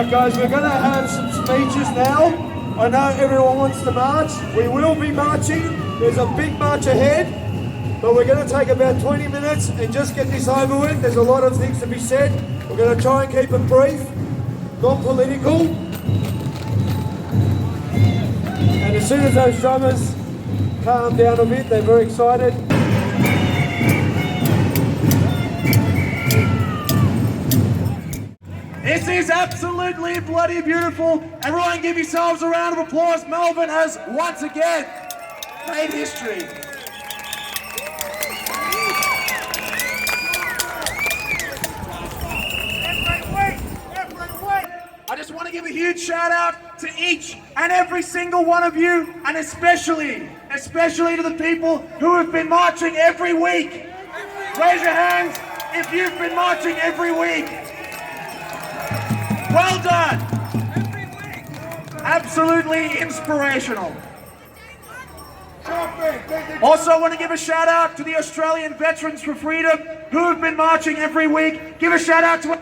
Alright guys, we're going to have some speeches now. I know everyone wants to march. We will be marching. There's a big march ahead. But we're going to take about 20 minutes and just get this over with. There's a lot of things to be said. We're going to try and keep it brief, not political. And as soon as those drummers calm down a bit, they're very excited. This is absolutely bloody beautiful. Everyone give yourselves a round of applause. Melbourne has once again made history. I just want to give a huge shout out to each and every single one of you, and especially to the people who have been marching every week. Raise your hands if you've been marching every week. Well done. Absolutely inspirational. Also, I want to give a shout out to the Australian Veterans for Freedom who have been marching every week. Give a shout out to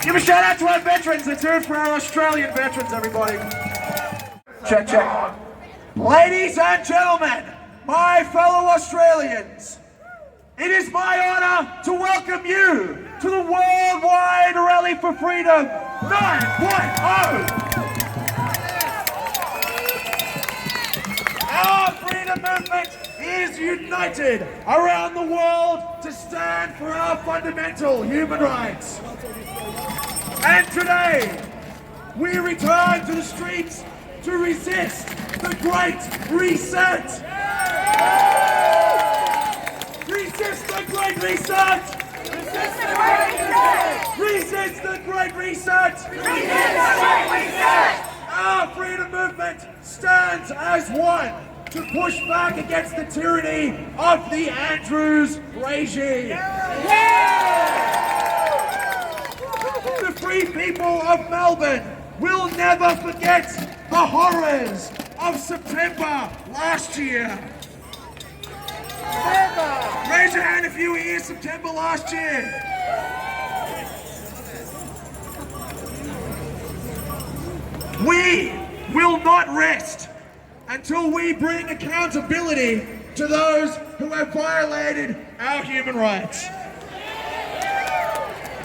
Give a shout out to our veterans. Let's hear it for our Australian veterans, everybody. Check, check. Ladies and gentlemen, my fellow Australians, it is my honour to welcome you to the Worldwide Rally for Freedom 9.0. Our freedom movement is united around the world to stand for our fundamental human rights. And today, we return to the streets to resist the Great Reset. Resist the Great Reset! Resist the Great Reset! Resist the Great Reset! Resist the Great Reset! Our freedom movement stands as one to push back against the tyranny of the Andrews regime. The free people of Melbourne will never forget the horrors of September last year. Raise your hand if you were here September last year. We will not rest until we bring accountability to those who have violated our human rights.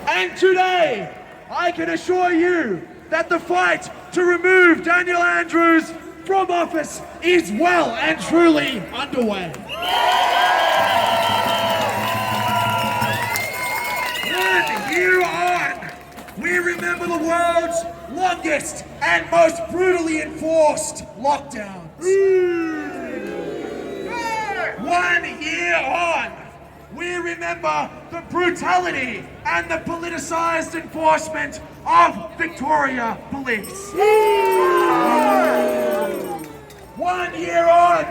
And today, I can assure you that the fight to remove Daniel Andrews from office is well and truly underway. One year on, we remember the world's longest and most brutally enforced lockdowns. 1 year on, we remember the brutality and the politicised enforcement of Victoria Police. 1 year on,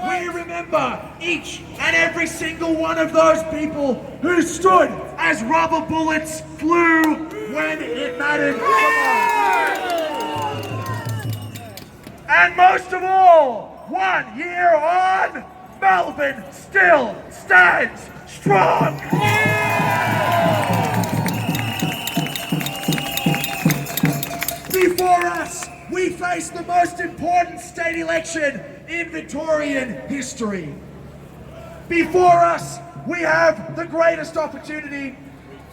we remember each and every single one of those people who stood as rubber bullets flew when it mattered. And most of all, 1 year on, Melbourne still stands strong. Before us, we face the most important state election in Victorian history. Before us, we have the greatest opportunity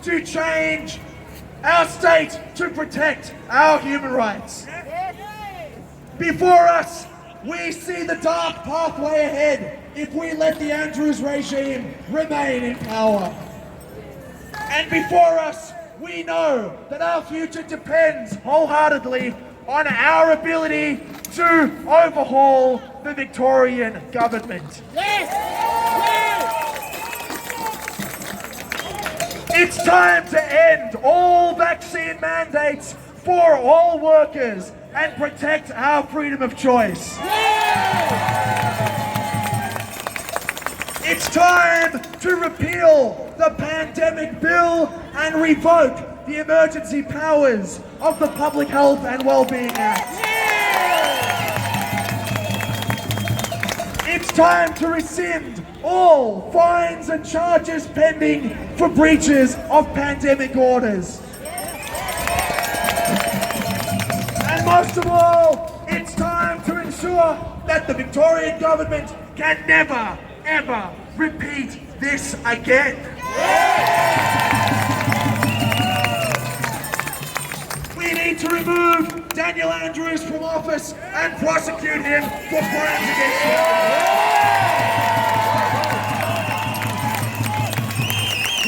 to change our state to protect our human rights. Before us, we see the dark pathway ahead if we let the Andrews regime remain in power. And before us, we know that our future depends wholeheartedly on our ability to overhaul the Victorian government. Yes! It's time to end all vaccine mandates for all workers and protect our freedom of choice. It's time to repeal the pandemic bill and revoke the emergency powers of the Public Health and Wellbeing Act. It's time to rescind all fines and charges pending for breaches of pandemic orders. And most of all, it's time to ensure that the Victorian government can never, ever repeat this again. We need to remove Daniel Andrews from office and prosecute him for crimes against humanity.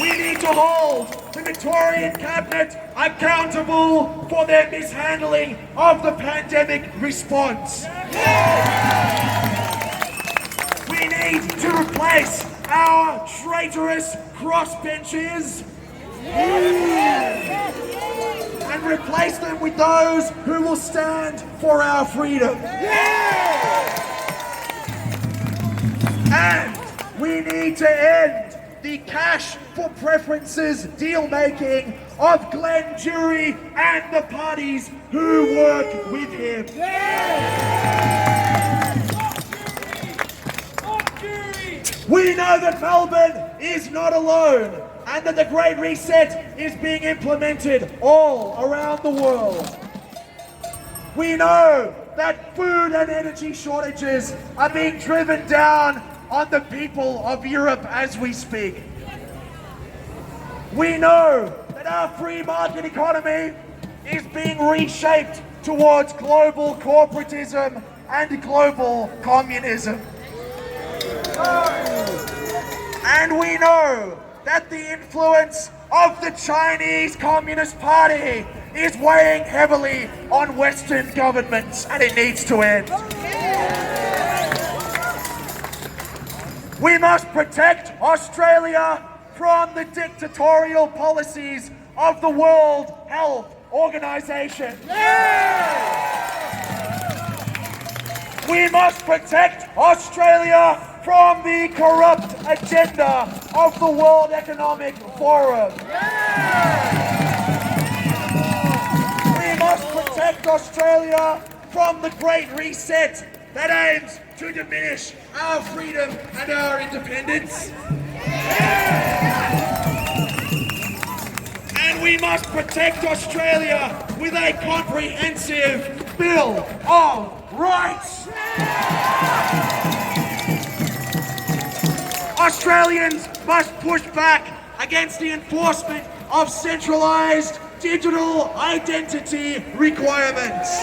We need to hold the Victorian Cabinet accountable for their mishandling of the pandemic response. We need to replace our traitorous crossbenchers and replace them with those who will stand for our freedom. And we need to end the cash for preferences deal-making of Glenn Jury and the parties who work with him. We know that Melbourne is not alone and that the Great Reset is being implemented all around the world. We know that food and energy shortages are being driven down on the people of Europe as we speak. We know that our free market economy is being reshaped towards global corporatism and global communism. And we know that the influence of the Chinese Communist Party is weighing heavily on Western governments, and it needs to end. We must protect Australia from the dictatorial policies of the World Health Organization. We must protect Australia from the corrupt agenda of the World Economic Forum. We must protect Australia from the Great Reset that aims to diminish our freedom and our independence. And we must protect Australia with a comprehensive Bill of Rights. Australians must push back against the enforcement of centralised digital identity requirements.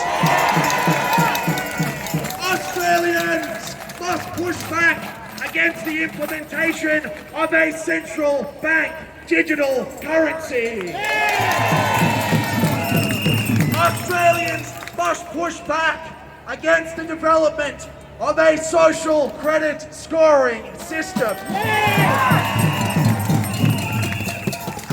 Australians must push back against the implementation of a central bank digital currency. Australians must push back against the development of a social credit scoring system.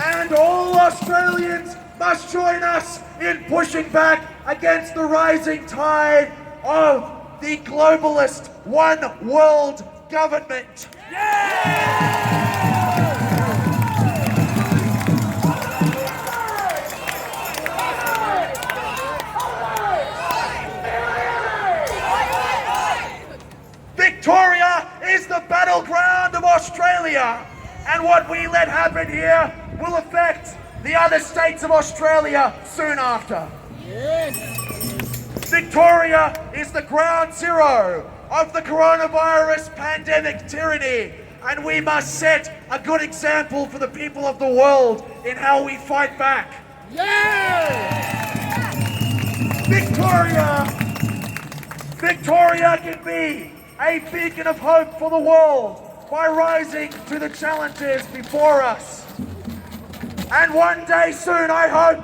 And all Australians must join us in pushing back against the rising tide of the globalist one world government. Victoria is the battleground of Australia, and what we let happen here will affect the other states of Australia soon after. Victoria is the ground zero of the coronavirus pandemic tyranny, and we must set a good example for the people of the world in how we fight back. Victoria can be a beacon of hope for the world by rising to the challenges before us. And one day soon, I hope,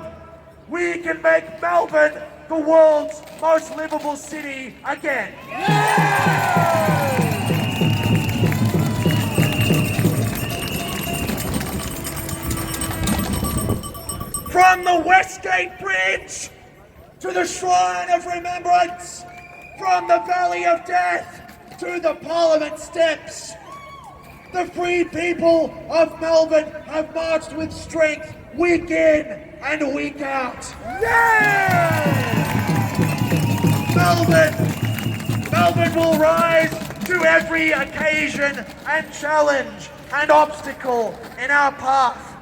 we can make Melbourne the world's most livable city again. From the Westgate Bridge to the Shrine of Remembrance, from the Valley of Death to the Parliament steps, the free people of Melbourne have marched with strength week in and week out. Melbourne will rise to every occasion and challenge and obstacle in our path.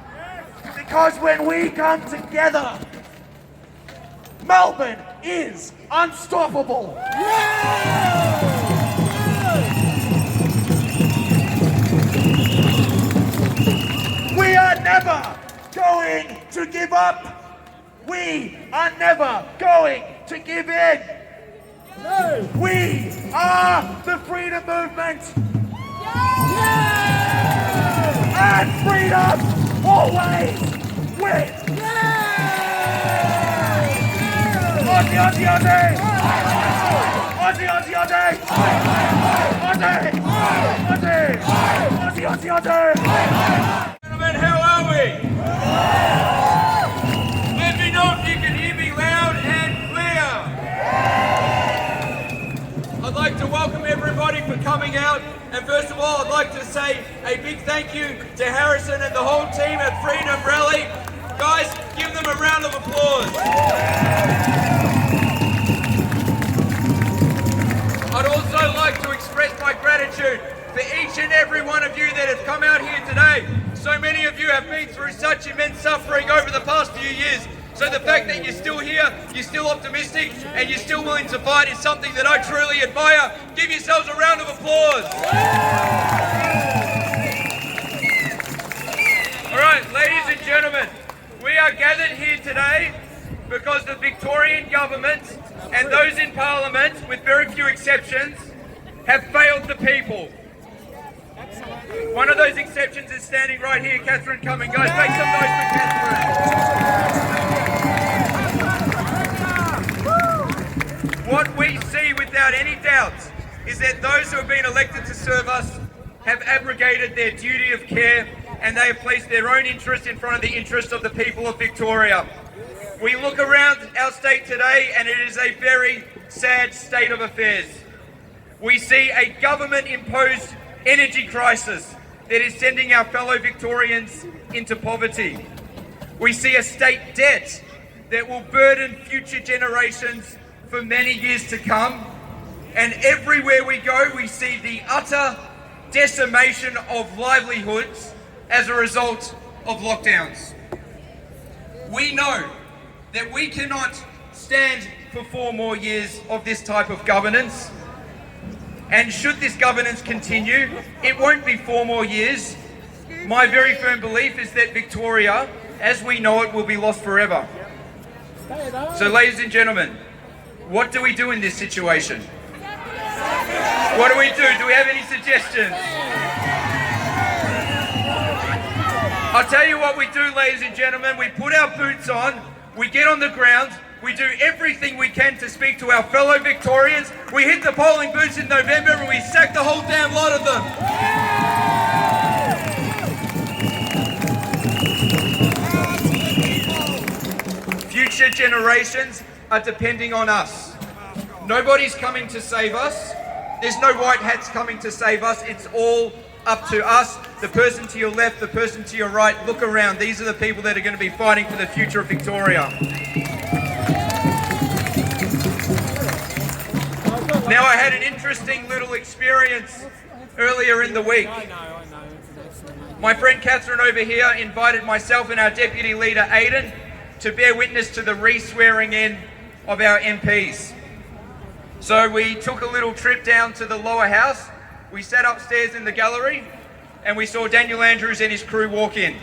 Because when we come together, Melbourne is unstoppable. We are never going to give up. We are never going to give in. No. We are the freedom movement. And freedom always wins. Aussie, Aussie, Aussie! Aussie, Aussie, Aussie! Aussie! Aussie! Aussie, Aussie, Aussie! Gentlemen, how are we? Let me know if you can hear me loud and clear. I'd like to welcome everybody for coming out, and first of all I'd like to say a big thank you to Harrison and the whole team at Freedom Rally. Guys, give them a round of applause. I'd also like to express my gratitude for each and every one of you that have come out here today. So many of you have been through such immense suffering over the past few years. So the fact that you're still here, you're still optimistic, and you're still willing to fight is something that I truly admire. Give yourselves a round of applause. All right, ladies and gentlemen, we are gathered here today because the Victorian government and those in Parliament, with very few exceptions, have failed the people. One of those exceptions is standing right here, Catherine Cumming. Guys, make some noise for Catherine. What we see without any doubt is that those who have been elected to serve us have abrogated their duty of care, and they have placed their own interest in front of the interest of the people of Victoria. We look around our state today and it is a very sad state of affairs. We see a government-imposed energy crisis that is sending our fellow Victorians into poverty. We see a state debt that will burden future generations for many years to come. And everywhere we go, we see the utter decimation of livelihoods as a result of lockdowns. We know that we cannot stand for 4 more years of this type of governance. And should this governance continue, it won't be 4 more years. My very firm belief is that Victoria, as we know it, will be lost forever. So ladies and gentlemen, what do we do in this situation? What do we do? Do we have any suggestions? I'll tell you what we do, ladies and gentlemen. We put our boots on, we get on the ground, we do everything we can to speak to our fellow Victorians. We hit the polling booths in November and we sack the whole damn lot of them. Future generations are depending on us. Nobody's coming to save us. There's no white hats coming to save us. It's all up to us. The person to your left, the person to your right, look around. These are the people that are going to be fighting for the future of Victoria. Now, I had an interesting little experience earlier in the week. My friend Catherine over here invited myself and our Deputy Leader Aidan to bear witness to the re-swearing in of our MPs. So we took a little trip down to the lower house. We sat upstairs in the gallery and we saw Daniel Andrews and his crew walk in.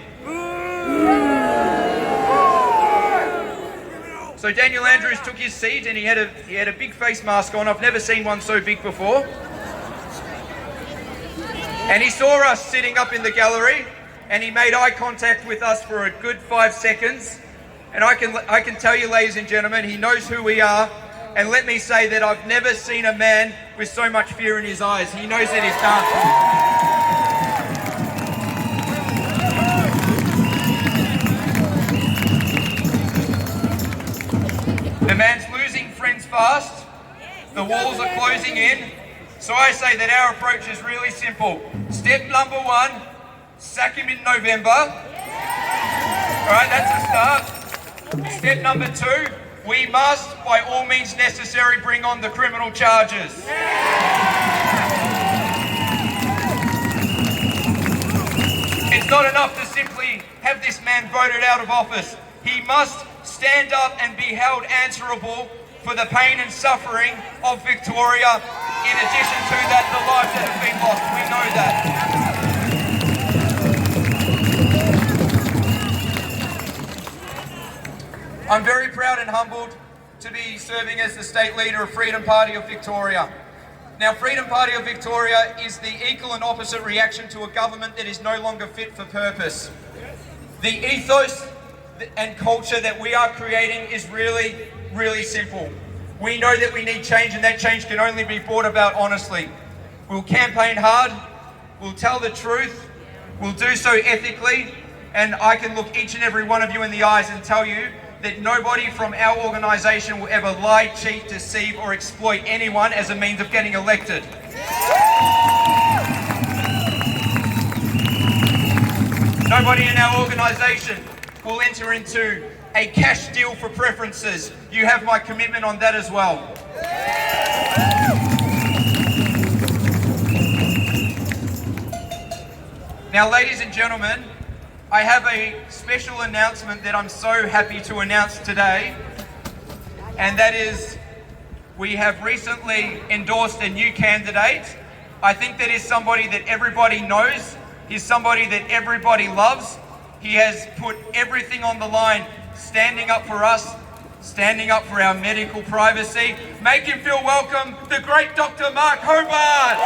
So Daniel Andrews took his seat and he had a big face mask on. I've never seen one so big before. And he saw us sitting up in the gallery and he made eye contact with us for a good 5 seconds. And I can tell you, ladies and gentlemen, he knows who we are. And let me say that I've never seen a man with so much fear in his eyes. He knows that he's done. The man's losing friends fast. The walls are closing in. So I say that our approach is really simple. Step number 1, sack him in November. All right, that's a start. Step number 2, we must, by all means necessary, bring on the criminal charges. It's not enough to simply have this man voted out of office. He must stand up and be held answerable for the pain and suffering of Victoria, in addition to that, the lives that have been lost. We know that. I'm very proud and humbled to be serving as the state leader of Freedom Party of Victoria. Now, Freedom Party of Victoria is the equal and opposite reaction to a government that is no longer fit for purpose. The ethos and culture that we are creating is really, really simple. We know that we need change, and that change can only be brought about honestly. We'll campaign hard, we'll tell the truth, we'll do so ethically, and I can look each and every one of you in the eyes and tell you that nobody from our organisation will ever lie, cheat, deceive or exploit anyone as a means of getting elected. Nobody in our organisation will enter into a cash deal for preferences. You have my commitment on that as well. Now, ladies and gentlemen, I have a special announcement that I'm so happy to announce today, and that is we have recently endorsed a new candidate. I think that is somebody that everybody knows. He's somebody that everybody loves. He has put everything on the line, standing up for us, standing up for our medical privacy. Make him feel welcome, the great Dr. Mark Hobart.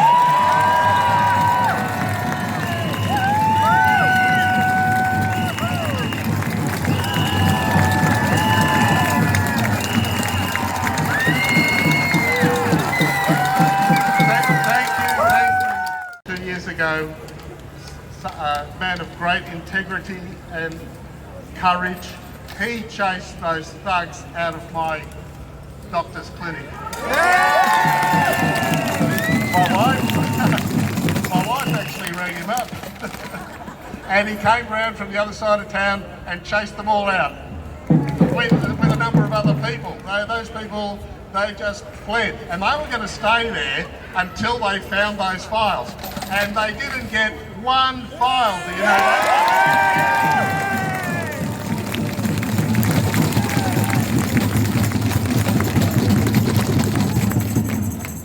Thank you. 2 years ago, a man of great integrity and courage, he chased those thugs out of my doctor's clinic. My wife actually rang him up and he came round from the other side of town and chased them all out with a number of other people. Those people, they just fled, and they were going to stay there until they found those files, and they didn't get one file, do you know that?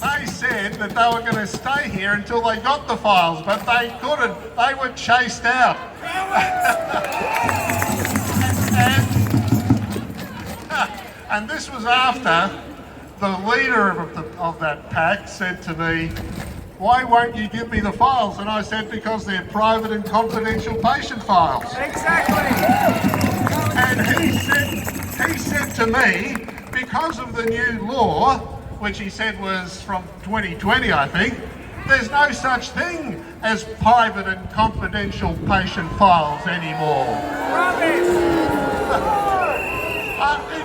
They said that they were going to stay here until they got the files, but they couldn't. They were chased out. And this was after the leader of that pack said to me, "Why won't you give me the files?" And I said, "Because they're private and confidential patient files." Exactly. And he said to me, because of the new law, which he said was from 2020, I think, there's no such thing as private and confidential patient files anymore.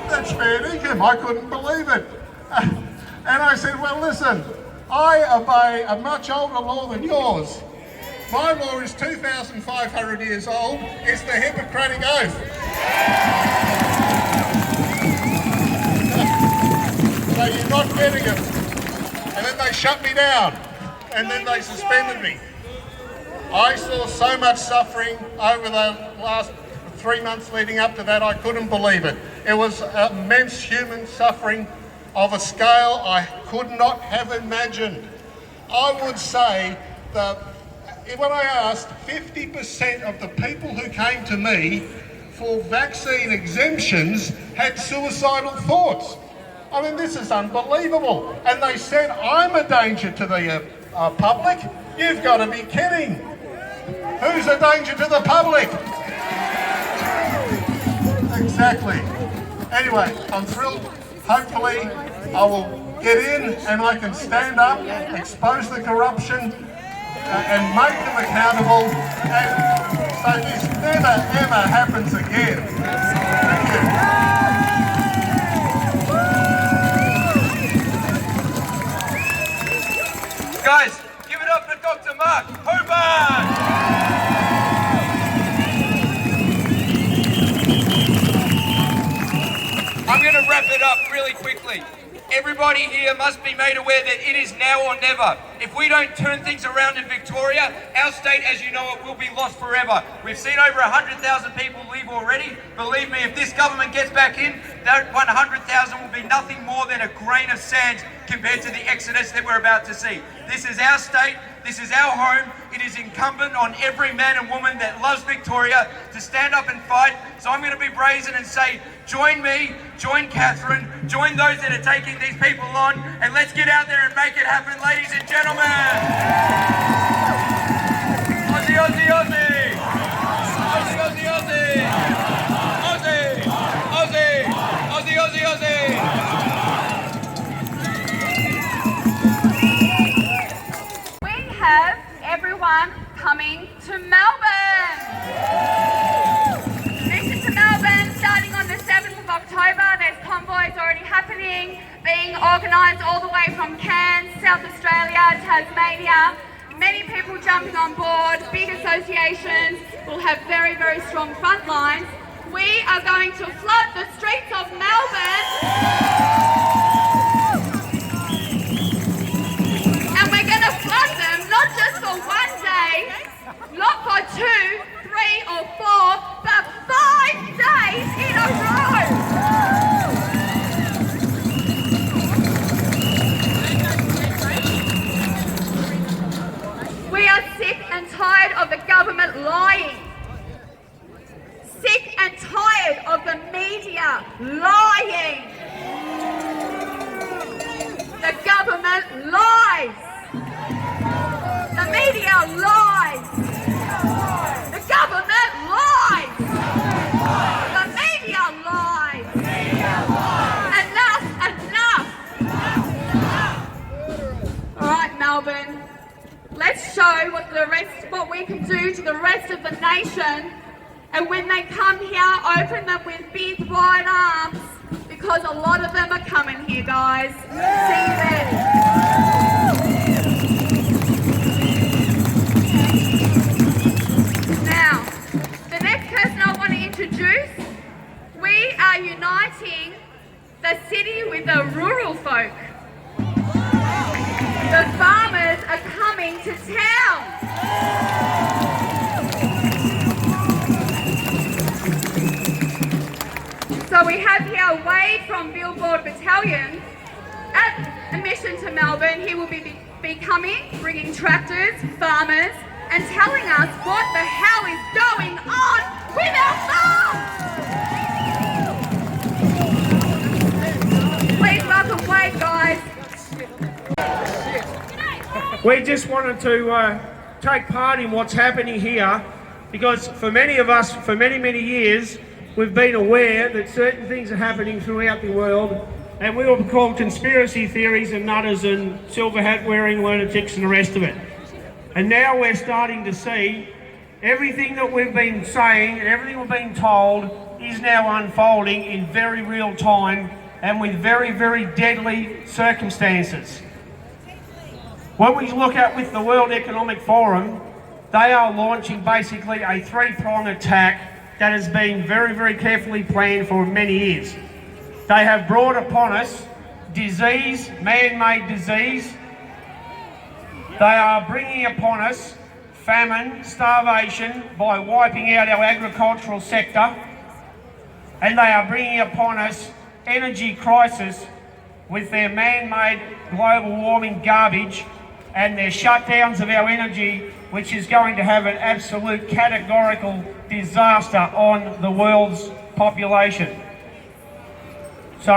That's fair dinkum. I couldn't believe it. And I said, well, listen, I obey a much older law than yours. My law is 2,500 years old. It's the Hippocratic Oath. So you're not getting it. And then they shut me down. And then they suspended me. I saw so much suffering over the last 3 months leading up to that, I couldn't believe it. It was immense human suffering of a scale I could not have imagined. I would say that when I asked, 50% of the people who came to me for vaccine exemptions had suicidal thoughts. I mean, this is unbelievable. And they said, I'm a danger to the public. You've got to be kidding. Who's a danger to the public? Exactly. Anyway, I'm thrilled. Hopefully I will get in and I can stand up, expose the corruption and make them accountable, and so this never ever happens again. Thank you. Guys, give it up for Dr. Mark Hobart! I'm going to wrap it up really quickly. Everybody here must be made aware that it is now or never. If we don't turn things around in Victoria, our state, as you know it, will be lost forever. We've seen over 100,000 people leave already. Believe me, if this government gets back in, that 100,000 will be nothing more than a grain of sand compared to the exodus that we're about to see. This is our state. This is our home. It is incumbent on every man and woman that loves Victoria to stand up and fight. So I'm going to be brazen and say, join me, join Catherine, join those that are taking these people on, and let's get out there and make it happen, ladies and gentlemen. Aussie, Aussie, Aussie. Aussie, Aussie, Aussie. Aussie, Aussie, Aussie, Aussie, Aussie. Have everyone coming to Melbourne. Mission to Melbourne starting on the 7th of October. There's convoys already happening, being organised all the way from Cairns, South Australia, Tasmania. Many people jumping on board, big associations will have very, very strong front lines. We are going to flood the streets of Melbourne. And we're going to flood them not just for one day, not for 2, 3 or 4, but 5 days in a row. We are sick and tired of the government lying. Sick and tired of the media lying. The government lies. The media lies. The government lies. The media lies. Enough. All right, Melbourne. Let's show what we can do to the rest of the nation. And when they come here, open them with big wide arms, because a lot of them are coming here, guys. See you then. Now, the next person I want to introduce, we are uniting the city with the rural folk. The farmers are coming to town. So we have here Wade from Billboard Battalion at a mission to Melbourne. He will be coming, bringing tractors, farmers, and telling us what the hell is going on with our farms. Please welcome Wade, guys. We just wanted to take part in what's happening here, because for many of us, for many years, we've been aware that certain things are happening throughout the world, and we will be called conspiracy theories and nutters and silver hat wearing lunatics and the rest of it. And now we're starting to see everything that we've been saying and everything we've been told is now unfolding in very real time and with very deadly circumstances. What we look at with the World Economic Forum, they are launching basically a 3-pronged attack that has been very carefully planned for many years. They have brought upon us disease, man-made disease. They are bringing upon us famine, starvation by wiping out our agricultural sector. And they are bringing upon us energy crisis with their man-made global warming garbage and their shutdowns of our energy, which is going to have an absolute categorical disaster on the world's population. So,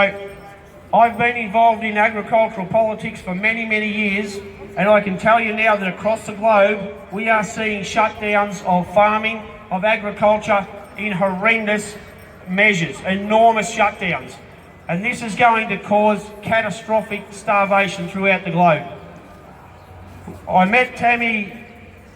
I've been involved in agricultural politics for many years, and I can tell you now that across the globe, we are seeing shutdowns of farming, of agriculture in horrendous measures, enormous shutdowns. And this is going to cause catastrophic starvation throughout the globe. I met Tami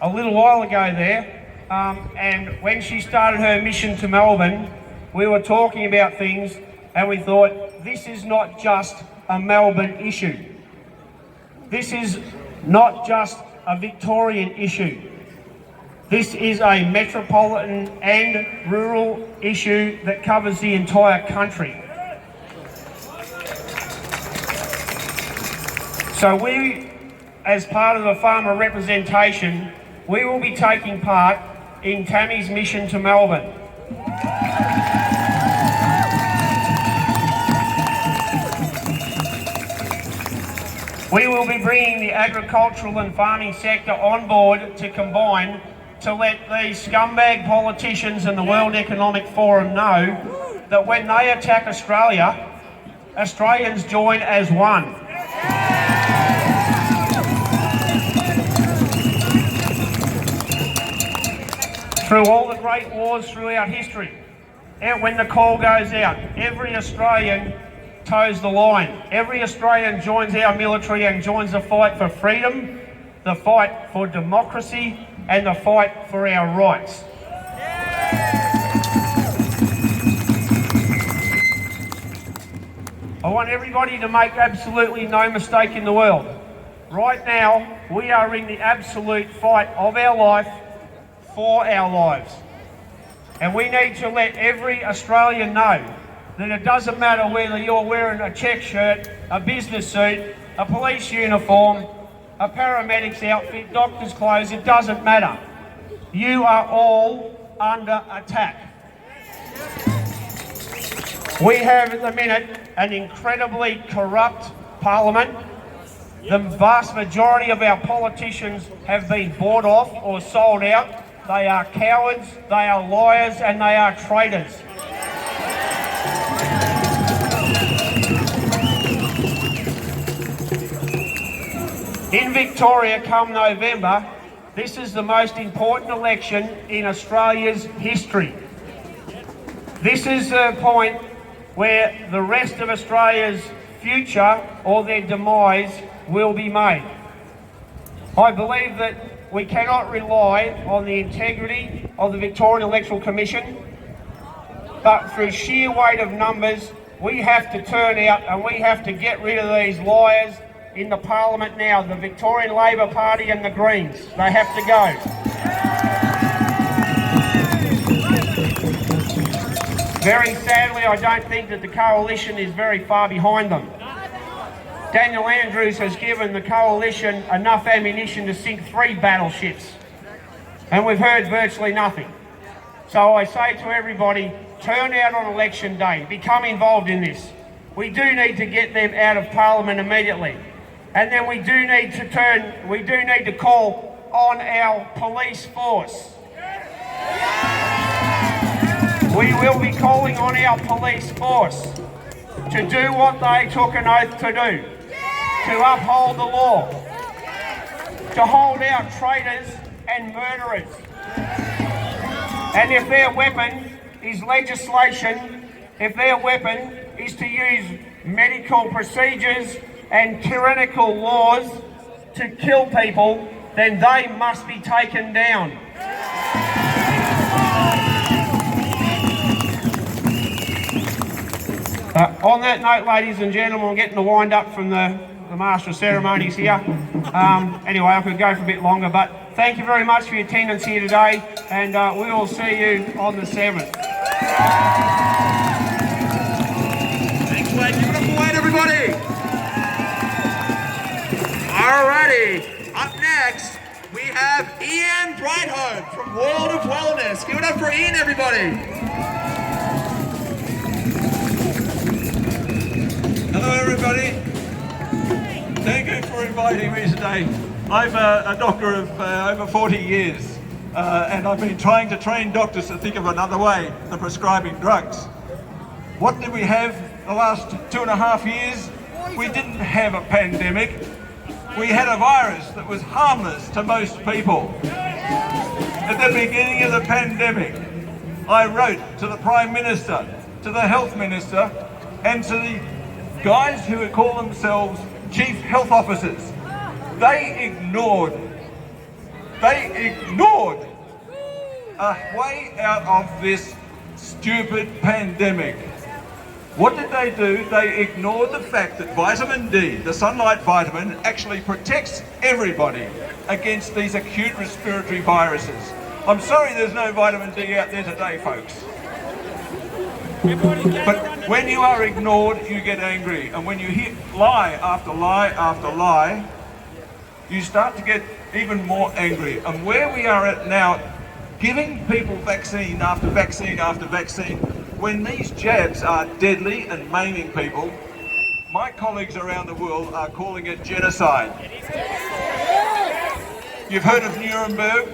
a little while ago there, and when she started her mission to Melbourne, we were talking about things, and we thought, this is not just a Melbourne issue. This is not just a Victorian issue. This is a metropolitan and rural issue that covers the entire country. So we, as part of the farmer representation, we will be taking part in Tami's mission to Melbourne. We will be bringing the agricultural and farming sector on board to combine to let these scumbag politicians and the World Economic Forum know that when they attack Australia, Australians join as one. Through all the great wars throughout history, and when the call goes out, every Australian toes the line. Every Australian joins our military and joins the fight for freedom, the fight for democracy, and the fight for our rights. I want everybody to make absolutely no mistake in the world. Right now, we are in the absolute fight of our life for our lives. And we need to let every Australian know that it doesn't matter whether you're wearing a check shirt, a business suit, a police uniform, a paramedic's outfit, doctor's clothes, it doesn't matter. You are all under attack. We have at the minute an incredibly corrupt parliament. The vast majority of our politicians have been bought off or sold out. They are cowards, they are liars, and they are traitors. In Victoria, come November, this is the most important election in Australia's history. This is the point where the rest of Australia's future or their demise will be made. I believe that we cannot rely on the integrity of the Victorian Electoral Commission, but through sheer weight of numbers, we have to turn out and we have to get rid of these liars in the Parliament now, the Victorian Labor Party and the Greens. They have to go. Very sadly, I don't think that the coalition is very far behind them. Daniel Andrews has given the coalition enough ammunition to sink 3 battleships, and we've heard virtually nothing. So I say to everybody, turn out on election day, become involved in this. We do need to get them out of Parliament immediately. And then we do need to call on our police force. We will be calling on our police force to do what they took an oath to do, to uphold the law, to hold out traitors and murderers. And if their weapon is legislation, if their weapon is to use medical procedures and tyrannical laws to kill people, then they must be taken down. On that note, ladies and gentlemen, I'm getting the wind up from the Master of Ceremonies here. Anyway, I could go for a bit longer, but thank you very much for your attendance here today, and we will see you on the 7th. Thanks, Wayne. Give it up for Wayne, everybody. Alrighty, up next we have Ian Brighthope from World of Wellness. Give it up for Ian, everybody. Hello everybody. Thank you for inviting me today. I'm a doctor of over 40 years and I've been trying to train doctors to think of another way than prescribing drugs. What did we have the last 2.5 years? We didn't have a pandemic. We had a virus that was harmless to most people. At the beginning of the pandemic, I wrote to the Prime Minister, to the Health Minister, and to the guys who would call themselves Chief Health Officers. They ignored a way out of this stupid pandemic. What did they do? They ignored the fact that vitamin D, the sunlight vitamin, actually protects everybody against these acute respiratory viruses. I'm sorry there's no vitamin D out there today, folks. But when you are ignored, you get angry. And when you hear lie after lie after lie, you start to get even more angry. And where we are at now, giving people vaccine after vaccine after vaccine, when these jabs are deadly and maiming people, my colleagues around the world are calling it genocide. You've heard of Nuremberg?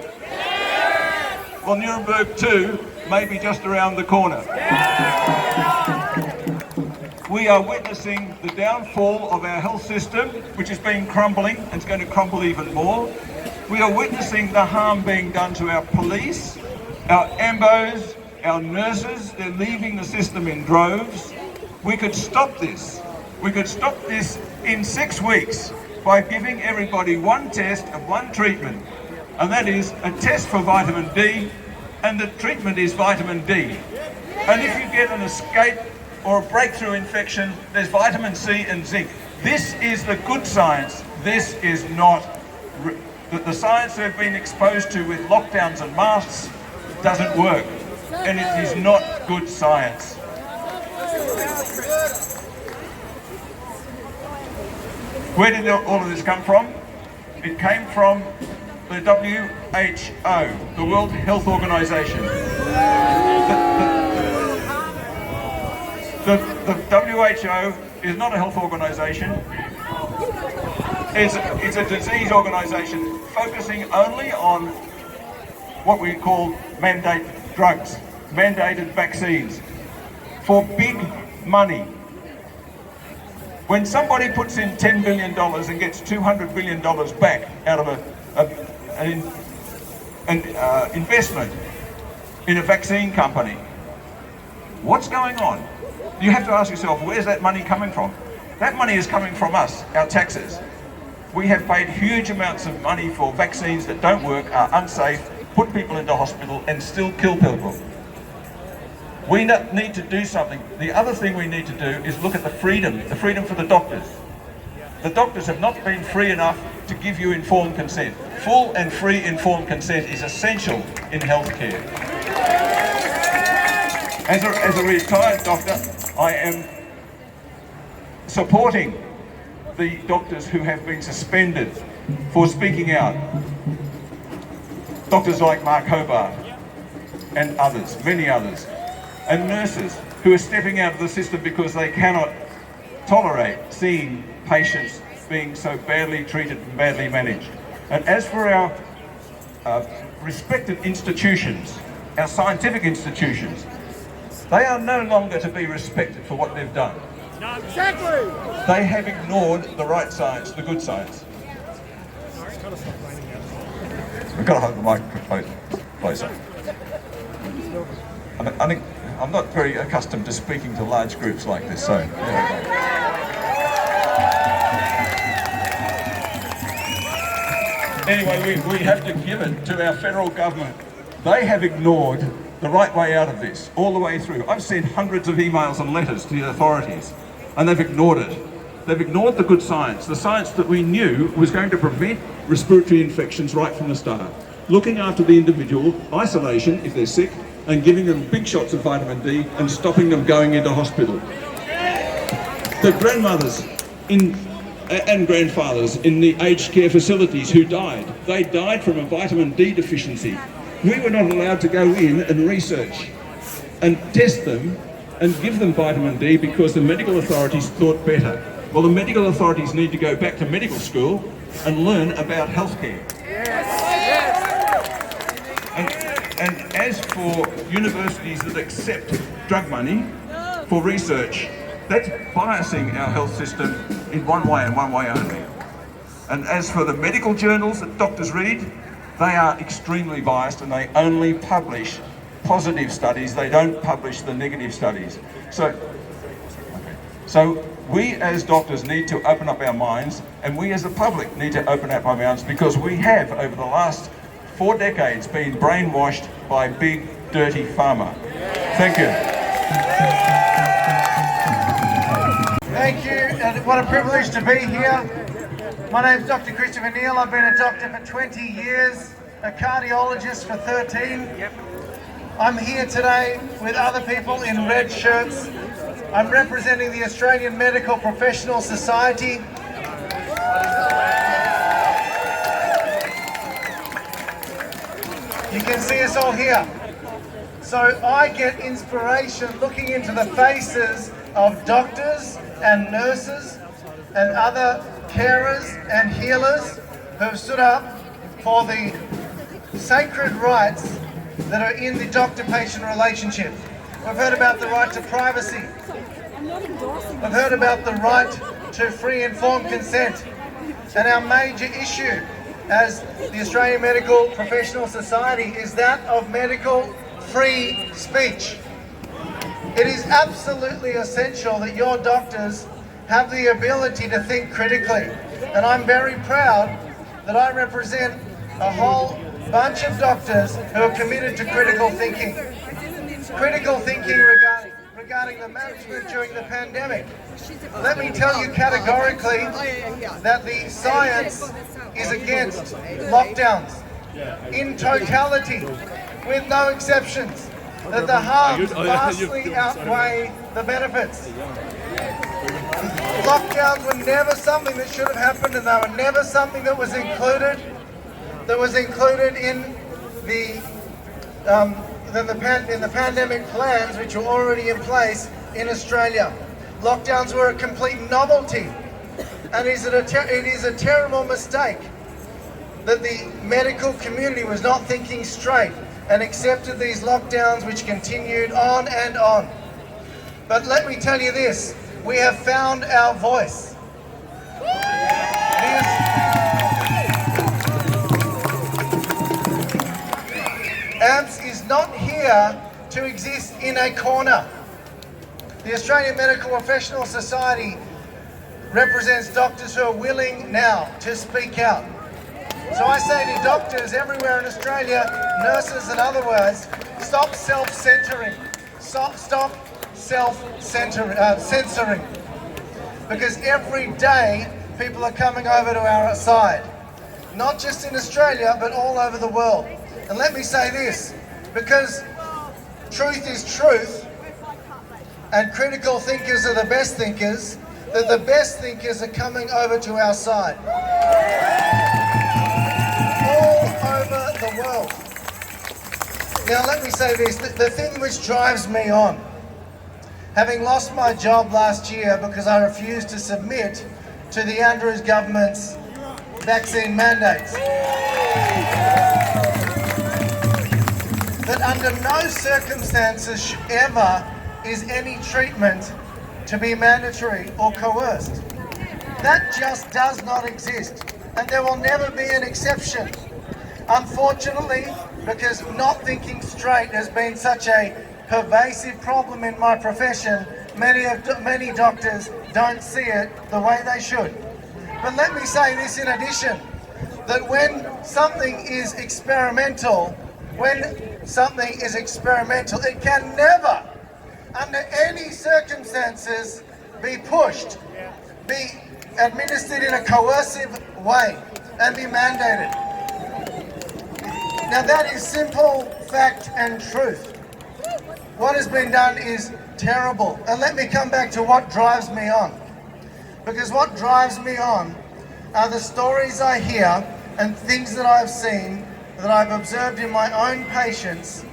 Well, Nuremberg 2 may be just around the corner. We are witnessing the downfall of our health system, which has been crumbling and it's going to crumble even more. We are witnessing the harm being done to our police, our ambos, our nurses. They're leaving the system in droves. We could stop this. We could stop this in 6 weeks by giving everybody one test and one treatment, and that is a test for vitamin D, and the treatment is vitamin D. And if you get an escape or a breakthrough infection, there's vitamin C and zinc. This is the good science. This is not the science they've been exposed to with lockdowns and masks doesn't work, and it is not good science. Where did all of this come from? It came from the WHO, the World Health Organization. The WHO is not a health organization. It's a disease organization focusing only on what we call mandated drugs, mandated vaccines for big money. When somebody puts in $10 billion and gets $200 billion back out of an investment in a vaccine company, what's going on? You have to ask yourself, where's that money coming from? That money is coming from us, our taxes. We have paid huge amounts of money for vaccines that don't work, are unsafe, put people into hospital and still kill people. We need to do something. The other thing we need to do is look at the freedom for the doctors. The doctors have not been free enough to give you informed consent. Full and free informed consent is essential in healthcare. As a retired doctor, I am supporting the doctors who have been suspended for speaking out. Doctors like Mark Hobart and others, many others. And nurses who are stepping out of the system because they cannot tolerate seeing patients being so badly treated and badly managed. And as for our respected institutions, our scientific institutions, they are no longer to be respected for what they've done. Exactly. They have ignored the right science, the good science. We've got to hold the microphone closer. I think I'm not very accustomed to speaking to large groups like this, so there we go. Anyway, we have to give it to our federal government. They have ignored the right way out of this, all the way through. I've sent hundreds of emails and letters to the authorities, and they've ignored it. They've ignored the good science, the science that we knew was going to prevent respiratory infections right from the start. Looking after the individual, isolation if they're sick, and giving them big shots of vitamin D and stopping them going into hospital. The grandmothers and grandfathers in the aged care facilities who died, they died from a vitamin D deficiency. We were not allowed to go in and research and test them and give them vitamin D because the medical authorities thought better. Well, the medical authorities need to go back to medical school and learn about healthcare. And as for universities that accept drug money for research, that's biasing our health system in one way and one way only. And as for the medical journals that doctors read, they are extremely biased and they only publish positive studies, they don't publish the negative studies. So we as doctors need to open up our minds, and we as the public need to open up our minds, because we have, over the last 4 decades, been brainwashed by big, dirty pharma. Thank you. Thank you, and what a privilege to be here. My name's Dr. Christopher Neal. I've been a doctor for 20 years, a cardiologist for 13. I'm here today with other people in red shirts. I'm representing the Australian Medical Professional Society. You can see us all here. So I get inspiration looking into the faces of doctors and nurses and other carers and healers who have stood up for the sacred rights that are in the doctor-patient relationship. We've heard about the right to privacy. We've heard about the right to free informed consent. And our major issue as the Australian Medical Professional Society is that of medical free speech. It is absolutely essential that your doctors have the ability to think critically. And I'm very proud that I represent a whole bunch of doctors who are committed to critical thinking. Critical thinking regarding the management during the pandemic. Let me tell you categorically that the science is against lockdowns in totality, with no exceptions, that the harms vastly outweigh the benefits. Lockdowns were never something that should have happened, and they were never something that was included in the pandemic plans which were already in place in Australia. Lockdowns were a complete novelty, and it is a terrible mistake that the medical community was not thinking straight and accepted these lockdowns which continued on and on. But let me tell you this, we have found our voice. AMPS is not here to exist in a corner. The Australian Medical Professional Society represents doctors who are willing now to speak out. So I say to doctors everywhere in Australia, nurses and otherwise, stop self-centering. Stop censoring. Because every day people are coming over to our side. Not just in Australia, but all over the world. And let me say this, because truth is truth, and critical thinkers are the best thinkers, that the best thinkers are coming over to our side. All over the world. Now let me say this, the thing which drives me on, having lost my job last year because I refused to submit to the Andrews government's vaccine mandates, that under no circumstances ever is any treatment to be mandatory or coerced. That just does not exist, and there will never be an exception. Unfortunately, because not thinking straight has been such a pervasive problem in my profession, many doctors don't see it the way they should. But let me say this in addition, that when something is experimental, it can never, under any circumstances, be pushed, be administered in a coercive way, and be mandated. Now that is simple fact and truth. What has been done is terrible. And let me come back to what drives me on. Because what drives me on are the stories I hear and things that I've seen, that I've observed in my own patients,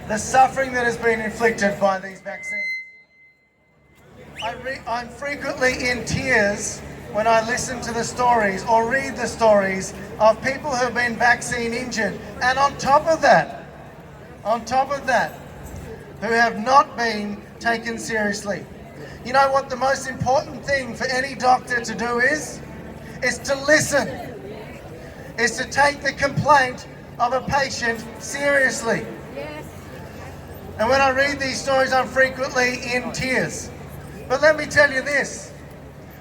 the suffering that has been inflicted by these vaccines. I'm frequently in tears when I listen to the stories or read the stories of people who have been vaccine injured, and on top of that, who have not been taken seriously. You know what the most important thing for any doctor to do is to listen, is to take the complaint of a patient seriously. Yes. And when I read these stories, I'm frequently in tears. But let me tell you this,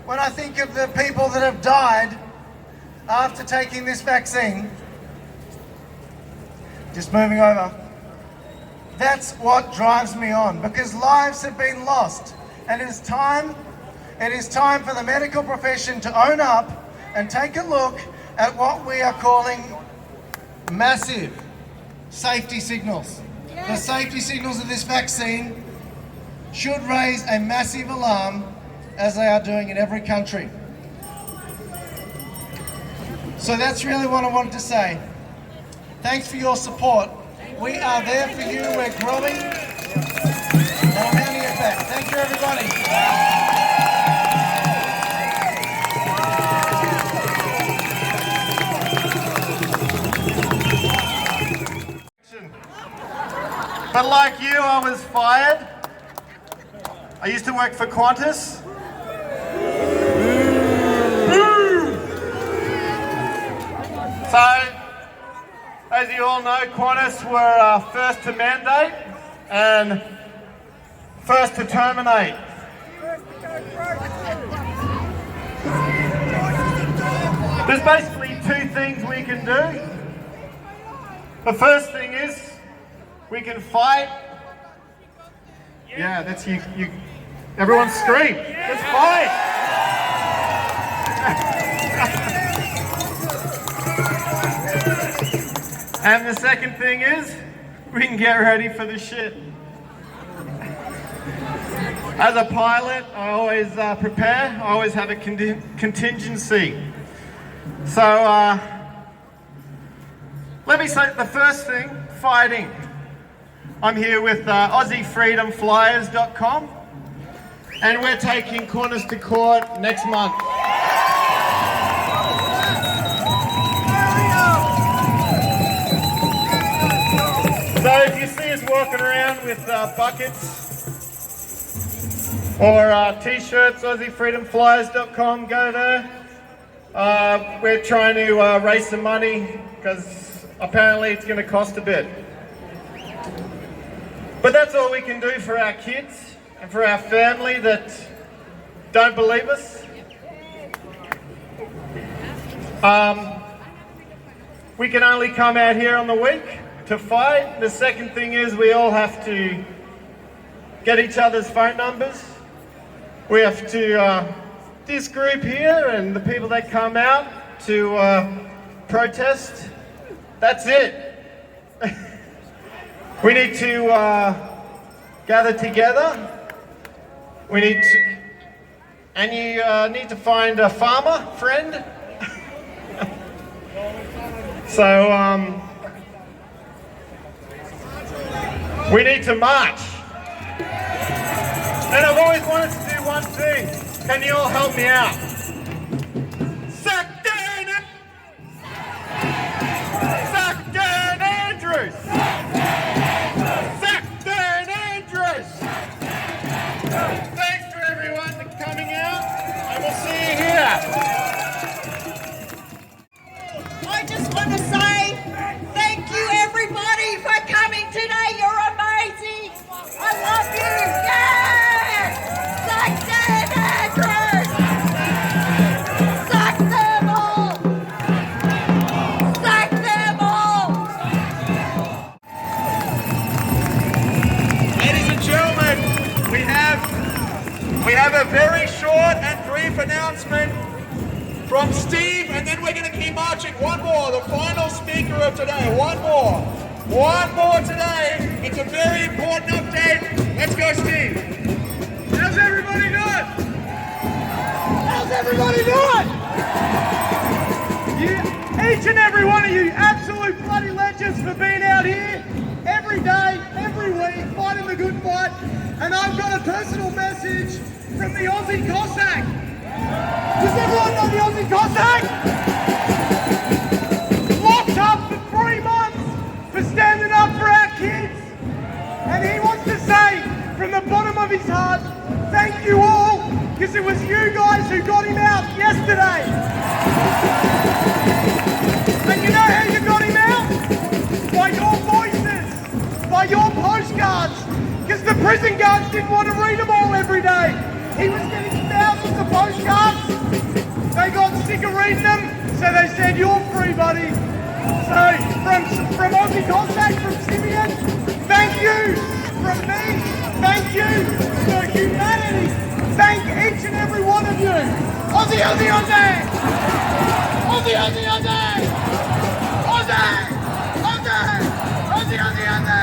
when I think of the people that have died after taking this vaccine, just moving over, that's what drives me on, because lives have been lost, and it is time for the medical profession to own up and take a look at what we are calling massive safety signals. The safety signals of this vaccine should raise a massive alarm, as they are doing in every country. So that's really what I wanted to say. Thanks for your support. We are there for you. We're growing. And I'm handing it back. Thank you, everybody. But like you, I was fired. I used to work for QANTAS. So, as you all know, QANTAS were first to mandate and first to terminate. There's basically two things we can do. The first thing is we can fight. Yeah, that's you. Everyone scream. Let's fight. And the second thing is, we can get ready for the shit. As a pilot, I always prepare. I always have a contingency. So, let me say the first thing, fighting. I'm here with AussieFreedomFlyers.com, and we're taking QANTAS to court next month. So if you see us walking around with buckets or t-shirts, AussieFreedomFlyers.com, go there. We're trying to raise some money because apparently it's going to cost a bit. But that's all we can do for our kids and for our family that don't believe us. We can only come out here on the week to fight. The second thing is we all have to get each other's phone numbers. We have to, this group here and the people that come out to protest, that's it. We need to gather together. We need to, and you need to find a farmer friend. So we need to march. And I've always wanted to do one thing. Can you all help me out? Sackdan Andrews! Sackdan Andrews! Thanks for everyone for coming out, and we'll see you here. I just want to say thank you everybody for coming today. You're amazing. I love you. Yeah! Sackdan Andrews! Sack them all! Sack them all! Ladies and gentlemen, we have a very short and brief announcement from Steve, and then we're going to keep marching. One more, the final speaker of today. One more today. It's a very important update. Let's go, Steve. How's everybody doing? How's everybody doing? Each and every one of you, absolute bloody legends for being out here every day, every week, fighting the good fight. And I've got a personal message from the Aussie Cossack. Does everyone know the Aussie Cossack? Locked up for 3 months for standing up for our kids. And he wants to say, from the bottom of his heart, thank you all, because it was you guys who got him out yesterday. And you know how you got him out? By your voices, by your postcards, because the prison guards didn't want to read them all every day. He was getting thousands of postcards. They got sick of reading them, so they said, you're free, buddy. So, from Aussie Cossack, from Simeon, thank you. From me, thank you. For humanity, thank each and every one of you. Aussie, Aussie, Aussie! Aussie, Aussie, Aussie! Aussie! Aussie! the